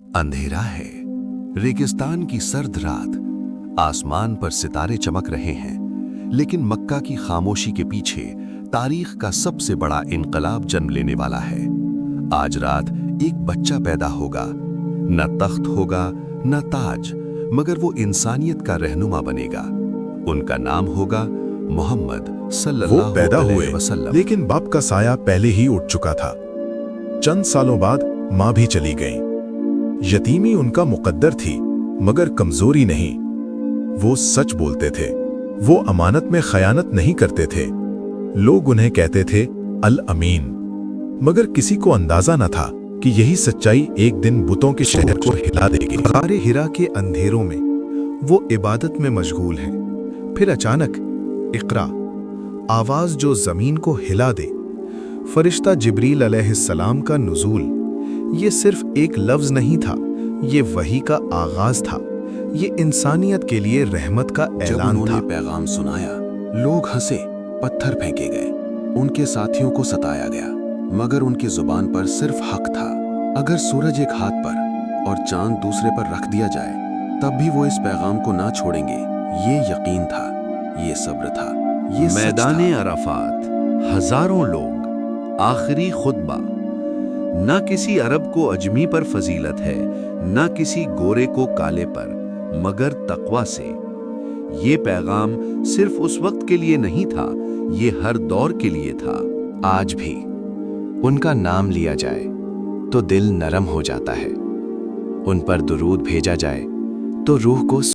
अंधेरा है, रेगिस्तान की सर्द रात, आसमान पर सितारे चमक रहे हैं, लेकिन मक्का की खामोशी के पीछे तारीख का सबसे बड़ा इनकलाब जन्म लेने वाला है। आज रात एक बच्चा पैदा होगा, न तख्त होगा न ताज, मगर वो इंसानियत का रहनुमा बनेगा। उनका नाम होगा मोहम्मद सल्लल्लाहु वो पैदा अलैहि हुए, वसल्लम। लेकिन बाप का साया पहले ही उठ चुका था। चंद सालों बाद माँ भी चली गई। यतीमी उनका मुकद्दर थी, मगर कमजोरी नहीं। वो सच बोलते थे, वो अमानत में खयानत नहीं करते थे। लोग उन्हें कहते थे अल अमीन, मगर किसी को अंदाजा न था कि यही सच्चाई एक दिन बुतों के शहर को हिला देगी। गारे हिरा के अंधेरों में वो इबादत में मशगूल हैं। फिर अचानक इक़रा, आवाज जो जमीन को हिला दे। फरिश्ता जिब्रील अलैहिस्सलाम का नुज़ूल। ये सिर्फ एक लफ्ज नहीं था, ये वही का आगाज था। ये इंसानियत के लिए रहमत का जब ऐलान उन्होंने था। पैगाम सुनाया, लोग हंसे, पत्थर फेंके गए, उनके साथियों को सताया गया, मगर उनकी जुबान पर सिर्फ हक था। अगर सूरज एक हाथ पर और चांद दूसरे पर रख दिया जाए, तब भी वो इस पैगाम को ना छोड़ेंगे। ये यकीन था, ये सब्र था, ये सच मैदाने था। अराफात, हजारों लोग, आखिरी खुतबा। न किसी अरब को अजमी पर फजीलत है, न किसी गोरे को काले पर, मगर तकवा से। ये पैगाम सिर्फ उस वक्त के लिए नहीं था, ये हर दौर के लिए था। आज भी उनका नाम लिया जाए तो दिल नरम हो जाता है, उन पर दुरूद भेजा जाए तो रूह को